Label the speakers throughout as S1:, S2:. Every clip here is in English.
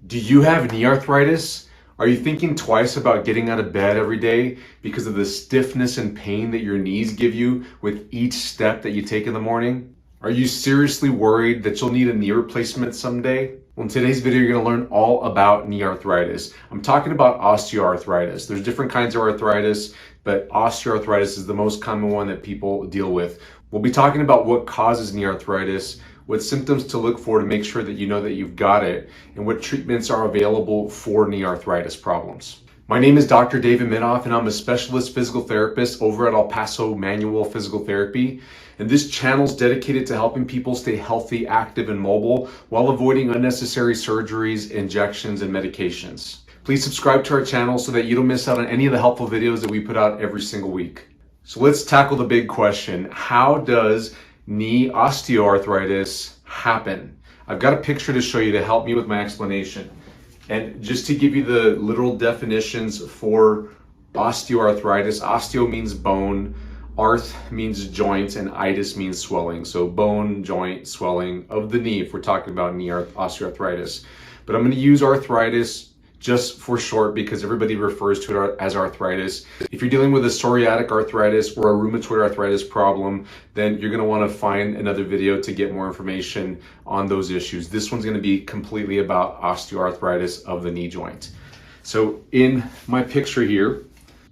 S1: Do you have knee arthritis? Are you thinking twice about getting out of bed every day because of the stiffness and pain that your knees give you with each step that you take in the morning? Are you seriously worried that you'll need a knee replacement someday? Well, in today's video, you're going to learn all about knee arthritis. I'm talking about osteoarthritis. There's different kinds of arthritis, but osteoarthritis is the most common one that people deal with. We'll be talking about what causes knee arthritis, what symptoms to look for to make sure that you know that you've got it, and what treatments are available for knee arthritis problems. My name is Dr. David Minoff, and I'm a specialist physical therapist over at Paso Manual Physical Therapy. And this channel is dedicated to helping people stay healthy, active, and mobile while avoiding unnecessary surgeries, injections, and medications. Please subscribe to our channel so that you don't miss out on any of the helpful videos that we put out every single week. So let's tackle the big question. How does knee osteoarthritis happen? I've got a picture to show you to help me with my explanation. And just to give you the literal definitions for osteoarthritis, osteo means bone, arth means joint, and itis means swelling. So bone, joint, swelling of the knee if we're talking about knee osteoarthritis. But I'm going to use arthritis just for short because everybody refers to it as arthritis. If you're dealing with a psoriatic arthritis or a rheumatoid arthritis problem, then you're going to want to find another video to get more information on those issues. This one's going to be completely about osteoarthritis of the knee joint. So in my picture here,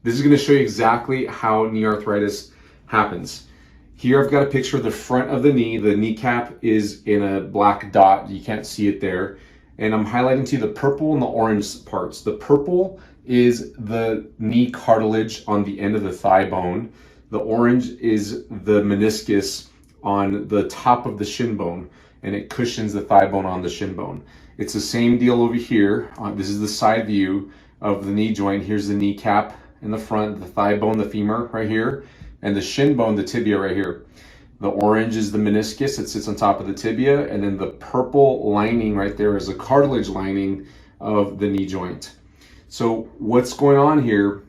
S1: this is going to show you exactly how knee arthritis happens. Here I've got a picture of the front of the knee. The kneecap is in a black dot. You can't see it there. And I'm highlighting to you the purple and the orange parts. The purple is the knee cartilage on the end of the thigh bone. The orange is the meniscus on the top of the shin bone, and it cushions the thigh bone on the shin bone. It's the same deal over here. This is the side view of the knee joint. Here's the kneecap in the front, the thigh bone, the femur right here, and the shin bone, the tibia right here. The orange is the meniscus, it sits on top of the tibia, and then the purple lining right there is the cartilage lining of the knee joint. So what's going on here?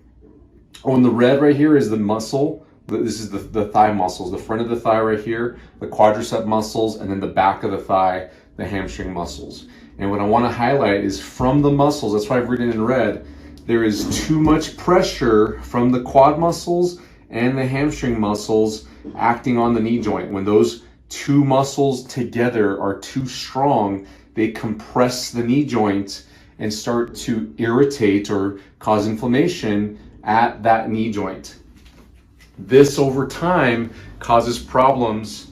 S1: Oh, and the red right here is the muscle. This is the thigh muscles, the front of the thigh right here, the quadricep muscles, and then the back of the thigh, the hamstring muscles. And what I want to highlight is from the muscles, that's why I've written in red, there is too much pressure from the quad muscles and the hamstring muscles acting on the knee joint. When those two muscles together are too strong, they compress the knee joint and start to irritate or cause inflammation at that knee joint. This over time causes problems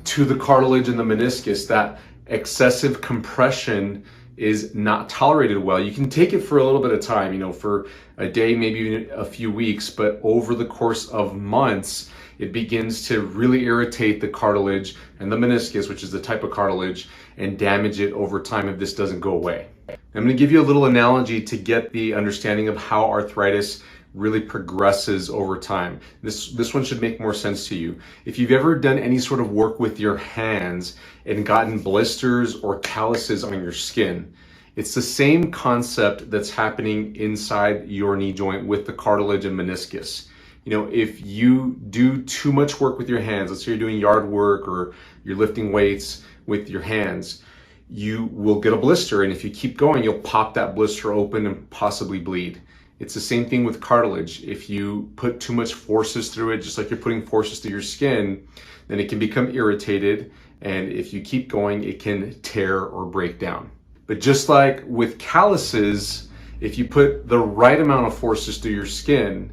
S1: to the cartilage and the meniscus. That excessive compression is not tolerated well. You can take it for a little bit of time, for a day, maybe even a few weeks, but over the course of months, it begins to really irritate the cartilage and the meniscus, which is the type of cartilage, and damage it over time if this doesn't go away. I'm going to give you a little analogy to get the understanding of how arthritis really progresses over time. This one should make more sense to you. If you've ever done any sort of work with your hands and gotten blisters or calluses on your skin, it's the same concept that's happening inside your knee joint with the cartilage and meniscus. If you do too much work with your hands, let's say you're doing yard work or you're lifting weights with your hands, you will get a blister. And if you keep going, you'll pop that blister open and possibly bleed. It's the same thing with cartilage. If you put too much forces through it, just like you're putting forces through your skin, then it can become irritated. And if you keep going, it can tear or break down. But just like with calluses, if you put the right amount of forces through your skin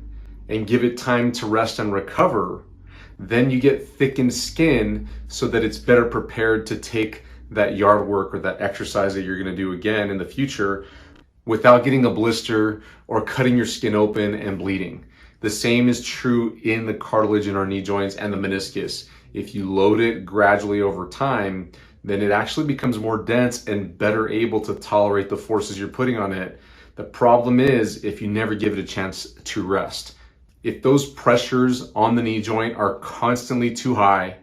S1: and give it time to rest and recover, then you get thickened skin so that it's better prepared to take that yard work or that exercise that you're going to do again in the future without getting a blister or cutting your skin open and bleeding. The same is true in the cartilage in our knee joints and the meniscus. If you load it gradually over time, then it actually becomes more dense and better able to tolerate the forces you're putting on it. The problem is if you never give it a chance to rest. If those pressures on the knee joint are constantly too high,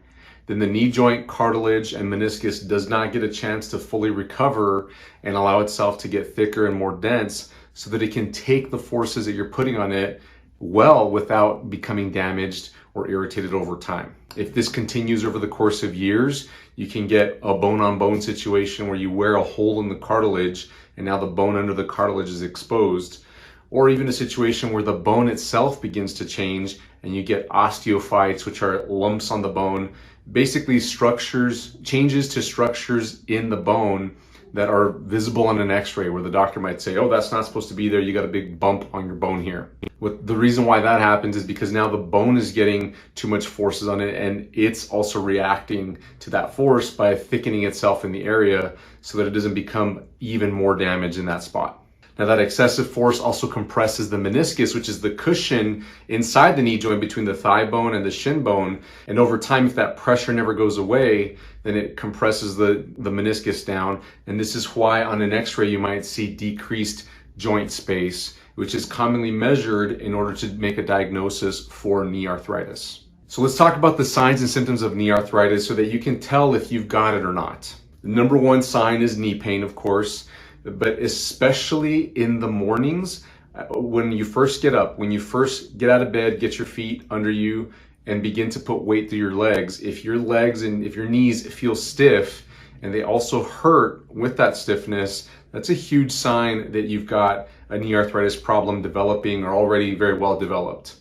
S1: then the knee joint cartilage and meniscus does not get a chance to fully recover and allow itself to get thicker and more dense so that it can take the forces that you're putting on it well without becoming damaged or irritated over time. If this continues over the course of years, you can get a bone-on-bone situation where you wear a hole in the cartilage and now the bone under the cartilage is exposed, or even a situation where the bone itself begins to change and you get osteophytes, which are lumps on the bone, basically changes to structures in the bone that are visible on an x-ray, where the doctor might say, oh, that's not supposed to be there, you got a big bump on your bone here. The reason why that happens is because now the bone is getting too much forces on it, and it's also reacting to that force by thickening itself in the area so that it doesn't become even more damage in that spot. Now, that excessive force also compresses the meniscus, which is the cushion inside the knee joint between the thigh bone and the shin bone. And over time, if that pressure never goes away, then it compresses the meniscus down. And this is why on an x-ray, you might see decreased joint space, which is commonly measured in order to make a diagnosis for knee arthritis. So let's talk about the signs and symptoms of knee arthritis so that you can tell if you've got it or not. The number one sign is knee pain, of course. But especially in the mornings, when you first get up, when you first get out of bed, get your feet under you and begin to put weight through your legs. If your legs and if your knees feel stiff and they also hurt with that stiffness, that's a huge sign that you've got a knee arthritis problem developing or already very well developed.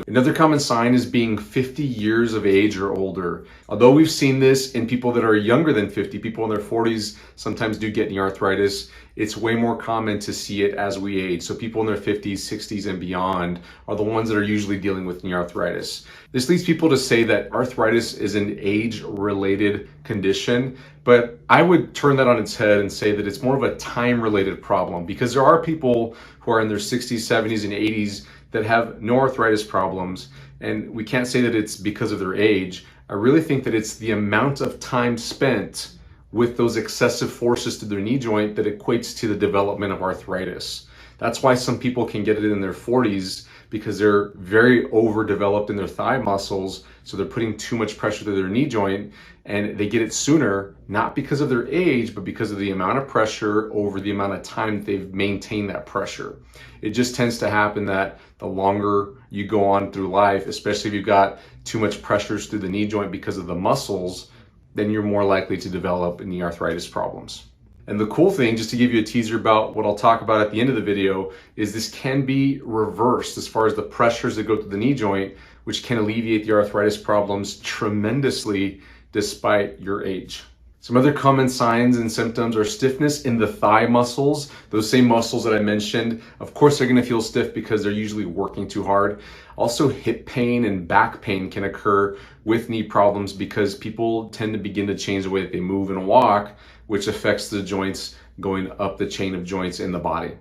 S1: Another common sign is being 50 years of age or older. Although we've seen this in people that are younger than 50, people in their 40s sometimes do get knee arthritis. It's way more common to see it as we age. So people in their 50s, 60s, and beyond are the ones that are usually dealing with knee arthritis. This leads people to say that arthritis is an age-related condition, but I would turn that on its head and say that it's more of a time-related problem, because there are people who are in their 60s, 70s, and 80s that have no arthritis problems, and we can't say that it's because of their age. I really think that it's the amount of time spent with those excessive forces to their knee joint that equates to the development of arthritis. That's why some people can get it in their 40s, because they're very overdeveloped in their thigh muscles, so they're putting too much pressure to their knee joint, and they get it sooner, not because of their age, but because of the amount of pressure over the amount of time they've maintained that pressure. It just tends to happen that the longer you go on through life, especially if you've got too much pressures through the knee joint because of the muscles, then you're more likely to develop knee arthritis problems. And the cool thing, just to give you a teaser about what I'll talk about at the end of the video, is this can be reversed as far as the pressures that go through the knee joint, which can alleviate the arthritis problems tremendously despite your age. Some other common signs and symptoms are stiffness in the thigh muscles, those same muscles that I mentioned. Of course, they're going to feel stiff because they're usually working too hard. Also, hip pain and back pain can occur with knee problems because people tend to begin to change the way that they move and walk, which affects the joints going up the chain of joints in the body.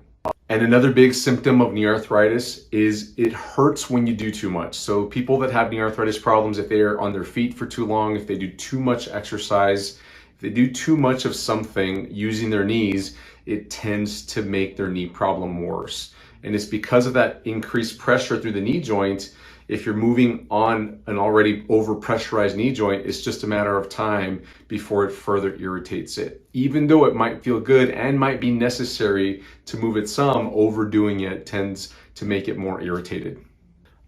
S1: And another big symptom of knee arthritis is it hurts when you do too much. So people that have knee arthritis problems, if they're on their feet for too long, if they do too much exercise, if they do too much of something using their knees, it tends to make their knee problem worse. And it's because of that increased pressure through the knee joint. If you're moving on an already overpressurized knee joint, it's just a matter of time before it further irritates it. Even though it might feel good and might be necessary to move it some, overdoing it tends to make it more irritated.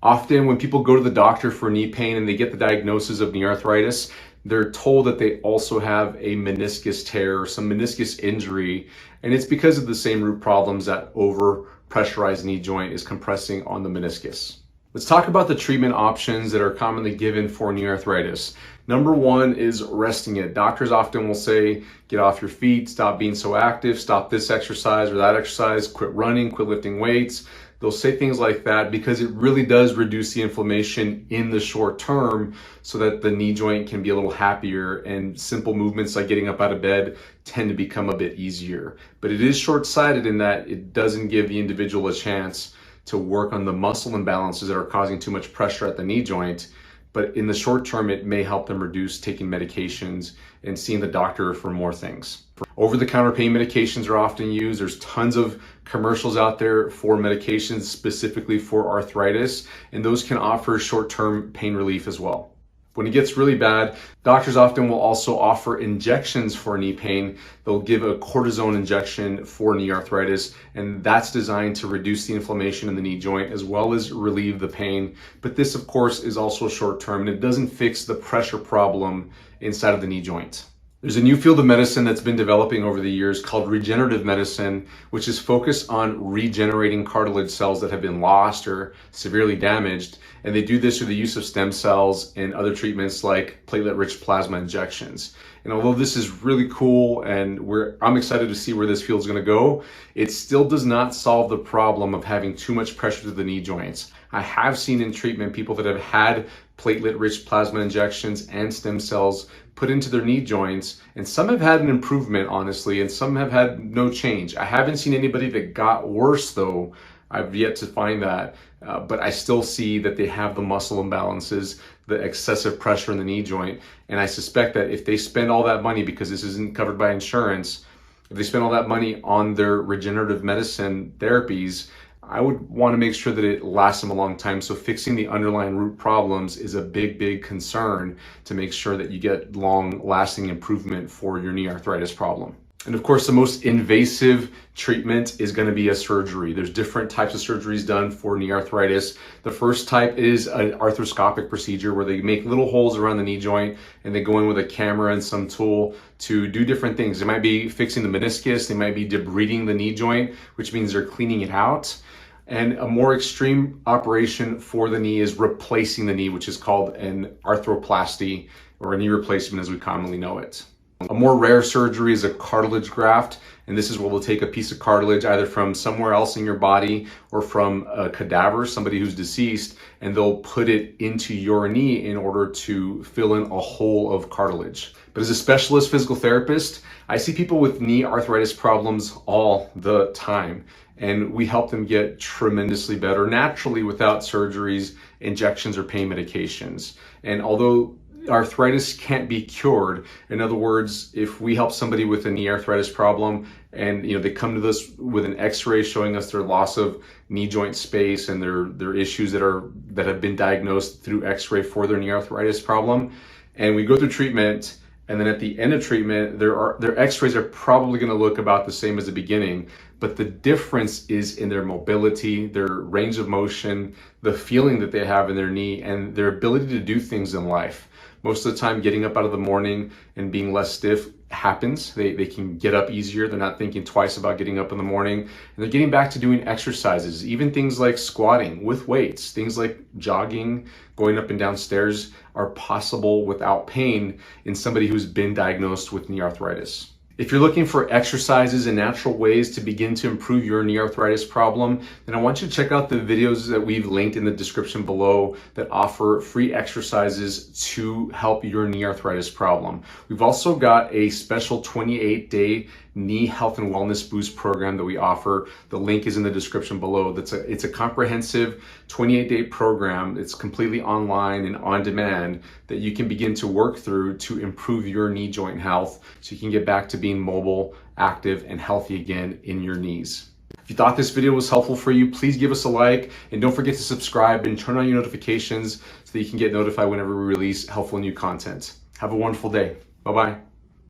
S1: Often when people go to the doctor for knee pain and they get the diagnosis of knee arthritis, they're told that they also have a meniscus tear or some meniscus injury, and it's because of the same root problems that overpressurized knee joint is compressing on the meniscus. Let's talk about the treatment options that are commonly given for knee arthritis. Number one is resting it. Doctors often will say, get off your feet, stop being so active, stop this exercise or that exercise, quit running, quit lifting weights. They'll say things like that because it really does reduce the inflammation in the short term so that the knee joint can be a little happier, and simple movements like getting up out of bed tend to become a bit easier. But it is short-sighted in that it doesn't give the individual a chance to work on the muscle imbalances that are causing too much pressure at the knee joint. But in the short term, it may help them reduce taking medications and seeing the doctor for more things. Over-the-counter pain medications are often used. There's tons of commercials out there for medications specifically for arthritis, and those can offer short-term pain relief as well. When it gets really bad, doctors often will also offer injections for knee pain. They'll give a cortisone injection for knee arthritis, and that's designed to reduce the inflammation in the knee joint as well as relieve the pain. But this, of course, is also short term, and it doesn't fix the pressure problem inside of the knee joint. There's a new field of medicine that's been developing over the years called regenerative medicine, which is focused on regenerating cartilage cells that have been lost or severely damaged. And they do this through the use of stem cells and other treatments like platelet-rich plasma injections. And although this is really cool and I'm excited to see where this field is going to go, it still does not solve the problem of having too much pressure to the knee joints. I have seen in treatment people that have had platelet-rich plasma injections and stem cells put into their knee joints, and some have had an improvement, honestly, and some have had no change. I haven't seen anybody that got worse, though. I've yet to find that, but I still see that they have the muscle imbalances, the excessive pressure in the knee joint, and I suspect that if they spend all that money, because this isn't covered by insurance, if they spend all that money on their regenerative medicine therapies, I would want to make sure that it lasts them a long time. So fixing the underlying root problems is a big concern to make sure that you get long-lasting improvement for your knee arthritis problem. And of course, the most invasive treatment is going to be a surgery. There's different types of surgeries done for knee arthritis. The first type is an arthroscopic procedure where they make little holes around the knee joint and they go in with a camera and some tool to do different things. They might be fixing the meniscus, they might be debriding the knee joint, which means they're cleaning it out. And a more extreme operation for the knee is replacing the knee, which is called an arthroplasty or a knee replacement as we commonly know it. A more rare surgery is a cartilage graft, and this is where we'll take a piece of cartilage either from somewhere else in your body or from a cadaver, somebody who's deceased, and they'll put it into your knee in order to fill in a hole of cartilage. But as a specialist physical therapist, I see people with knee arthritis problems all the time, and we help them get tremendously better naturally without surgeries, injections, or pain medications. And although arthritis can't be cured, in other words, if we help somebody with a knee arthritis problem and they come to us with an x-ray showing us their loss of knee joint space and their issues that have been diagnosed through x-ray for their knee arthritis problem, and we go through treatment, and then at the end of treatment, their x-rays are probably going to look about the same as the beginning, but the difference is in their mobility, their range of motion, the feeling that they have in their knee, and their ability to do things in life. Most of the time, getting up out of the morning and being less stiff happens. They can get up easier. They're not thinking twice about getting up in the morning. And they're getting back to doing exercises, even things like squatting with weights, things like jogging, going up and down stairs are possible without pain in somebody who's been diagnosed with knee arthritis. If you're looking for exercises and natural ways to begin to improve your knee arthritis problem, then I want you to check out the videos that we've linked in the description below that offer free exercises to help your knee arthritis problem. We've also got a special 28-day knee health and wellness boost program that we offer. The link is in the description below. It's a comprehensive 28-day program. It's completely online and on demand that you can begin to work through to improve your knee joint health so you can get back to being mobile, active, and healthy again in your knees. If you thought this video was helpful for you, please give us a like and don't forget to subscribe and turn on your notifications so that you can get notified whenever we release helpful new content. Have a wonderful day. Bye-bye.